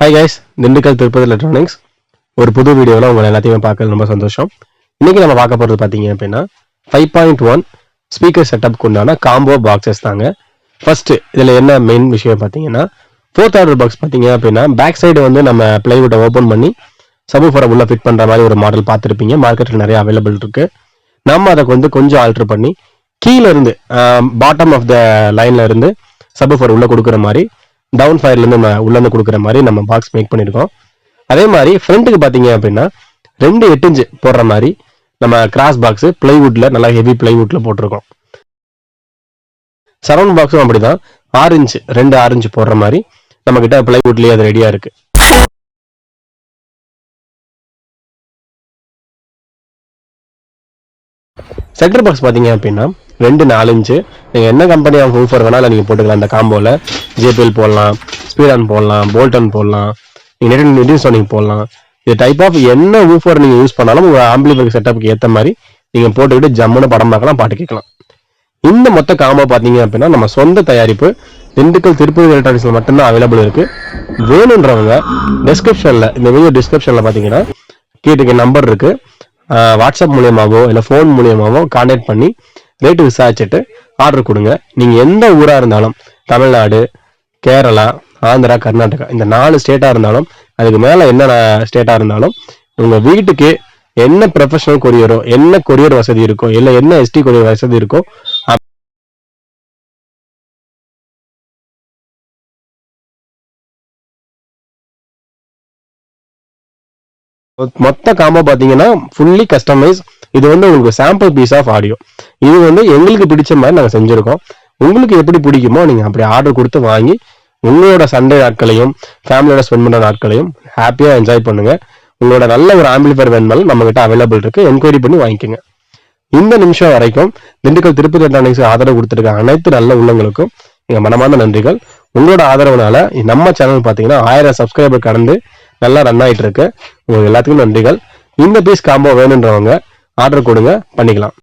Hi guys, Dindigul Tirupati electronics ஒரு புது வீடியோவில் உங்களை எல்லாத்தையுமே பார்க்க ரொம்ப சந்தோஷம். இன்னைக்கு நம்ம பார்க்க போகிறது பார்த்தீங்க அப்படின்னா 5.1 ஸ்பீக்கர் செட்டப்க்கு உண்டான காம்போ பாக்ஸஸ் தாங்க. ஃபர்ஸ்ட் இதில் என்ன மெயின் விஷயம் பார்த்தீங்கன்னா, 4th ஆர்டர் பாக்ஸ் பார்த்தீங்க அப்படின்னா பேக் சைடு வந்து நம்ம பிளைவுட்டை ஓப்பன் பண்ணி சப்வூஃபரை உள்ள ஃபிட் பண்ணுற மாதிரி ஒரு மாடல் பார்த்துருப்பீங்க. மார்க்கெட்டில் நிறைய அவைலபிள் இருக்கு. நம்ம அதை கொஞ்சம் ஆல்டர் பண்ணி கீழே இருந்து பாட்டம் ஆஃப் த லைன்ல இருந்து சப்வூஃபர் உள்ள கொடுக்குற மாதிரி டவுன் ஃபயர்லேருந்து நம்ம உள்ளேருந்து கொடுக்குற மாதிரி நம்ம பாக்ஸ் மேக் பண்ணியிருக்கோம். அதே மாதிரி ஃப்ரண்ட்டுக்கு பார்த்தீங்க அப்படின்னா 2 8 இன்ச்சு போடுற மாதிரி நம்ம கிராஸ் பாக்ஸ் பிளைவுட்ல நல்லா ஹெவி பிளைவுட்ல போட்டிருக்கோம். சரௌண்ட் பாக்ஸும் அப்படிதான் 6 இன்ச்சு 2 6 இன்ச்சு போடுற மாதிரி நம்ம கிட்ட பிளைவுட்லயே அது ரெடியா இருக்கு. சென்டர் பாக்ஸ் பார்த்தீங்க அப்படின்னா 2 4 இன்ச்சு நீங்கள் என்ன கம்பெனி ஆஃப் ஊஃபர் வேணாலும் நீங்கள் போட்டுக்கலாம். இந்த காம்போவில் ஜேபிஎல் போடலாம், ஸ்பீடான் போடலாம், போல்டன் போடலாம், நீங்கள் நெட்டிசோனிக் போடலாம். இது டைப் ஆஃப் என்ன ஊஃபர் நீங்கள் யூஸ் பண்ணாலும் உங்கள் ஆம்பிளிஃபையர் செட்டப்புக்கு ஏற்ற மாதிரி நீங்கள் போட்டுக்கிட்டு ஜம்முன்னு படம் பார்க்கலாம், பாட்டு கேட்கலாம். இந்த மொத்த காம்போ பார்த்தீங்க அப்படின்னா நம்ம சொந்த தயாரிப்பு திண்டுக்கல் திருப்பதி எலக்ட்ரானிக்ஸில் மட்டும்தான் அவைலபிள் இருக்கு. வேணுன்றவங்க டிஸ்கிரிப்ஷனில் இந்த வீடியோ டிஸ்கிரிப்ஷனில் பார்த்தீங்கன்னா கீழே நம்பர் இருக்கு. வாட்ஸ்அப் மூலியமாவோ இல்லை ஃபோன் மூலியமாவோ கான்டாக்ட் பண்ணி ரேட்டு விசாரிச்சுட்டு ஆர்டர் கொடுங்க. நீங்கள் எந்த ஊராக இருந்தாலும், தமிழ்நாடு, கேரளா, ஆந்திரா, கர்நாடகா, இந்த 4 ஸ்டேட்டாக இருந்தாலும், அதுக்கு மேலே என்ன ஸ்டேட்டாக இருந்தாலும், உங்கள் வீட்டுக்கு என்ன ப்ரொஃபஷனல் கொரியரோ, என்ன கொரியர் வசதி இருக்கோ, இல்லை என்ன எஸ்டி கொரியர் வசதி இருக்கோ மொத்த காம்போ பார்த்தீங்கன்னா ஃபுல்லி கஸ்டமைஸ். இது வந்து உங்களுக்கு சாம்பிள் பீஸ் ஆஃப் ஆடியோ. இது வந்து எங்களுக்கு பிடிச்ச மாதிரி நாங்கள் செஞ்சுருக்கோம். உங்களுக்கு எப்படி பிடிக்குமோ நீங்கள் அப்படி ஆர்டர் கொடுத்து வாங்கி உங்களோட சண்டே நாட்களையும் ஃபேமிலியோட ஸ்பெண்ட் பண்ணுற நாட்களையும் ஹாப்பியாக என்ஜாய் பண்ணுங்க. உங்களோட நல்ல ஒரு ஆம்பிளிஃபையர் வேணுமாலும் நம்ம கிட்ட அவைலபிள் இருக்கு. என்கொயரி பண்ணி வாங்கிக்கோங்க. இந்த நிமிஷம் வரைக்கும் திண்டுக்கல் திருப்பதி எலக்ட்ரானிக்ஸ் ஆதரவு கொடுத்துருக்க அனைத்து நல்ல உள்ளங்களுக்கும் எங்கள் மனமான நன்றிகள். உங்களோட ஆதரவுனால நம்ம சேனல் பார்த்தீங்கன்னா 1000 சப்ஸ்கிரைபர் கடந்து நல்லா ரன் ஆகிட்டு இருக்கு. உங்களுக்கு எல்லாத்துக்கும் நன்றிகள். இந்த பீஸ் காம்போ வேணுன்றவங்க ஆர்டர் கொடுங்க, பண்ணிக்கலாம்.